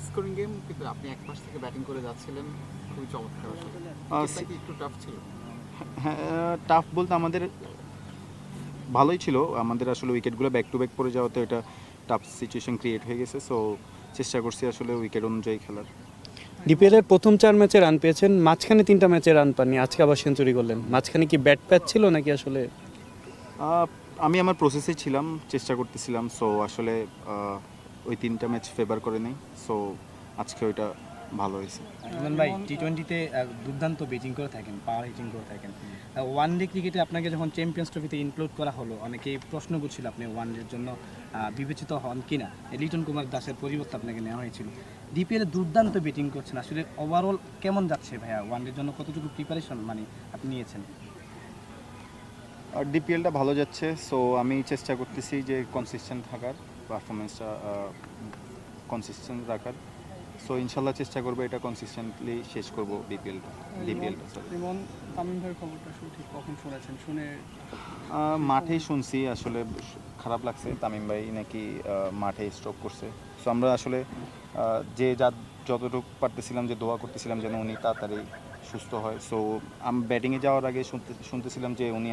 Scoring game, কিন্তু আপনি এক পাশ থেকে ব্যাটিং করে যাচ্ছিলেন, খুবই চমৎকার আসলে। এটা কি একটু টাফ ছিল? হ্যাঁ, টাফ বলতে আমাদের ভালোই ছিল। আমাদের আসলে উইকেটগুলো ব্যাক টু ব্যাক পড়ে যাওয়াতে এটা টাফ সিচুয়েশন ক্রিয়েট হয়ে গেছে। সো চেষ্টা করছি আসলে উইকেট অনুযায়ী খেলার। ডিপিএল এর প্রথম 4 ম্যাচে রান পেয়েছেন, মাঝখানে 3টা ম্যাচে রান পাননি, আজকে আবার সেঞ্চুরি করলেন। মাঝখানে কি ব্যাট প্যাচ ছিল নাকি আসলে? আমি আমার প্রসেসে ছিলাম, চেষ্টা করতেছিলাম। সো আসলে ওই 3টা ম্যাচ ফেভার করে নেই। সো আজকে ওইটা ভালো হয়েছে। ইমরান ভাই টি-20তে দুর্দান্ত ব্যাটিং করে থাকেন, পাওয়ার হিটিং করে থাকেন। ওয়ান ডে ক্রিকেটে আপনাকে যখন চ্যাম্পিয়ন্স ট্রফিতে ইনক্লুড করা হলো, অনেকেই প্রশ্ন করছিল আপনি ওয়ান ডের জন্য বিবেচিত হন কিনা। লিটন কুমার দাসের পরিবর্তে আপনাকে নেওয়া হয়েছিল। ডিপিএলে দুর্দান্ত ব্যাটিং করছেন, আসলে ওভারঅল কেমন যাচ্ছে ভাইয়া? ওয়ান ডের জন্য কতটুকু প্রিপারেশন মানে আপনি নিয়েছেন? আর ডিপিএলটা ভালো যাচ্ছে। সো আমি চেষ্টা করতেছি যে কনসিস্টেন্ট থাকার, পারফরমেন্সটা কনসিস্টেন্ট রাখার। সো ইনশাল্লাহ চেষ্টা করবো এটা কনসিস্টেন্টলি শেষ করবো ডিপিএলটা। যেমন তামিম ভাইয়ের খবরটা ঠিক কখন শুনেছেন? শুনে মাঠেই শুনছি। আসলে খারাপ লাগছে, তামিম ভাই নাকি মাঠে স্ট্রোক করছে। সো আমরা আসলে যে যতটুকু পারতেছিলাম যে দোয়া করতেছিলাম যেন উনি তাড়াতাড়ি সুস্থ হয়। সো আমি ব্যাটিংয়ে যাওয়ার আগে শুনতেছিলাম যে উনি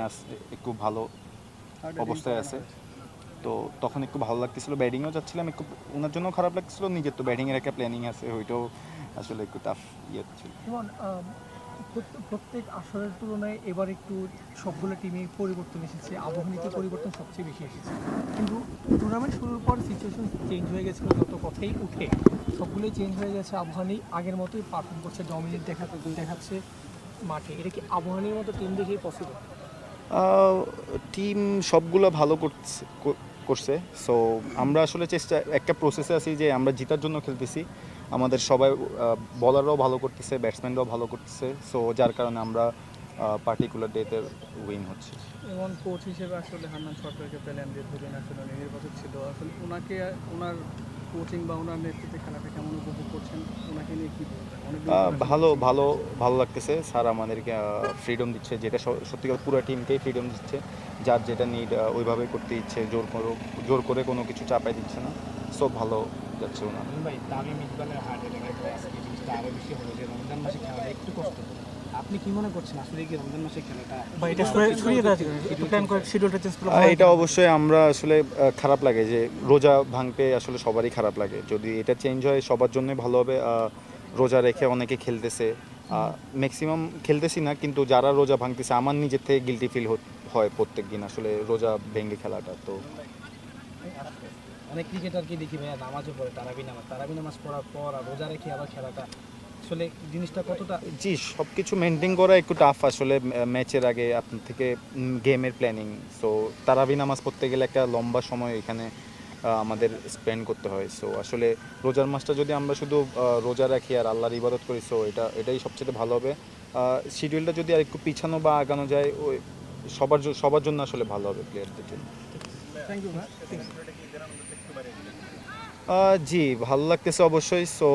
একটু ভালো অবস্থায় আছে। তো তখন একটু ভালো লাগতেছিল, ব্যাটিংয়েও যাচ্ছিলাম, একটু ওনার জন্য খারাপ লাগতেছিল। নিজের তো ব্যাটিংয়ের একটা প্ল্যানিং আছে, ওইটাও আসলে একটু টাফ ছিল। যেমন প্রত্যেক আসরের তুলনায় এবার একটু সবগুলো টিমে পরিবর্তন এসেছে, আবহাওয়াতে পরিবর্তন সবচেয়ে বেশি এসেছে। কিন্তু টুর্নামেন্ট শুরুর পর সিচুয়েশন চেঞ্জ হয়ে গেছিলো, যত কথাই উঠে সবগুলোই চেঞ্জ হয়ে গেছে। আবহাওয়ানি আগের মতোই পারফর্ম করছে, ডমিনেট দেখাচ্ছে মাঠে। এটা কি আবহাওয়ানির মতো টিম দেখেই পসিবল? টিম সবগুলো ভালো করছে। সো আমরা আসলে একটা প্রসেসে আছি যে আমরা জিতার জন্য খেলতেছি। আমাদের সবাই বলাররাও ভালো করতেছে, ব্যাটসম্যানরাও ভালো করতেছে। সো যার কারণে আমরা পার্টিকুলার ডেতে উইন হচ্ছে। যেমন কোচ হিসেবে আসলে হান্নান সরকারকে পেলেন, দীর্ঘদিন আসলে নির্বাচক ছিল। আসলে ওনার কোচিং বা ওনার নেতৃত্বে খেলাটা কেমন উপভোগ করছেন? ওনাকে নিয়ে কী বলবেন? ভালো ভালো ভালো লাগতেছে। স্যার আমাদেরকে ফ্রিডম দিচ্ছে, যেটা সত্যি কথা পুরো টিমকেই ফ্রিডম দিচ্ছে। যার যেটা নিড ওইভাবে করতে ইচ্ছে, জোর করে কোনো কিছু চাপাই দিচ্ছে না। সো ভালো যাচ্ছে ওনার। ভাই তামিম ইকবালের হার্ট অ্যাটাকের পর আজকে জিনিসটা আরও বেশি হলো যে রমজান মাসে খেলাটা একটু কষ্ট। আপনি কি মনে করছেন আসলে কি রমজান মাসে খেলাটা বা এটা সরিয়ে দেওয়া যাবে, একটু প্ল্যান করে শিডিউলটা চেঞ্জ করে এটা অবশ্যই আমরা আসলে খারাপ লাগে যে রোজা ভাঙতে আসলে সবারই খারাপ লাগে। যদি এটা চেঞ্জ হয় সবার জন্যই ভালো হবে। রোজা রেখে অনেকে খেলতেছে, ম্যাক্সিমাম খেলতেছি না, কিন্তু যারা রোজা ভাঙতেছে আমার নিজের থেকে গিলটি ফিল হয় প্রত্যেক দিন আসলে রোজা ভেঙে খেলাটা। তো অনেক ক্রিকেটারকে দেখি ভাইয়া নামাজও পড়ে, তারাবি নামাজ পড়ার পর আর রোজা রেখে আবার খেলাটা, আসলে জিনিসটা কতটা? জি, সব কিছু মেনটেন করা একটু টাফ আসলে ম্যাচের আগে আপনার থেকে গেমের প্ল্যানিং। সো তারাবি নামাজ পড়তে গেলে একটা লম্বা সময় এখানে আমাদের স্পেন্ড করতে হয়। সো আসলে রোজার মাসটা যদি আমরা শুধু রোজা রাখি আর আল্লাহর ইবাদত করি, সো এটাই সবচেয়ে ভালো হবে। শিডিউলটা যদি আর একটু পিছানো বা আগানো যায়, ওই সবার জন্য আসলে ভালো হবে, প্লেয়ারদের জন্য। থ্যাংক ইউ ভাই। জি, ভালো লাগতেছে অবশ্যই। সো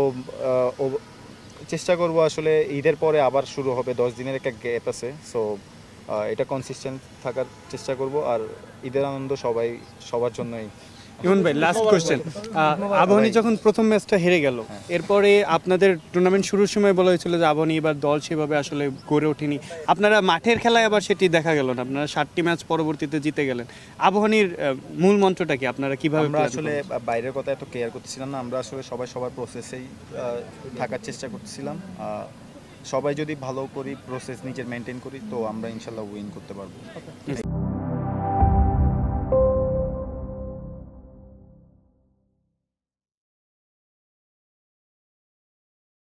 চেষ্টা করব আসলে ঈদের পরে আবার শুরু হবে, 10 দিনের একটা গ্যাপ আছে। সো এটা কনসিস্টেন্ট থাকার চেষ্টা করব। আর ঈদের আনন্দ সবার জন্যই। ইমন ভাই, লাস্ট কোশ্চেন। আবাহনী যখন প্রথম ম্যাচটা হেরে গেল, এরপরে আপনাদের টুর্নামেন্ট শুরুর সময় বলা হয়েছিল যে আবাহনী এবার দল সেভাবে আসলে গড়ে ওঠেনি। আপনারা মাঠের খেলায় আবার সেটি দেখা গেল না, আপনারা 7টি ম্যাচ পরবর্তীতে জিতে গেলেন। আবাহনীর মূল মন্ত্রটা কি, আপনারা কিভাবে? আমরা আসলে বাইরের কথা এত কেয়ার করতেছিলাম না, আমরা আসলে সবার প্রসেসেই থাকার চেষ্টা করতেছিলাম। সবাই যদি ভালো করি, প্রসেস নিজের মেনটেন করি, তো আমরা ইনশাল্লাহ উইন করতে পারবো।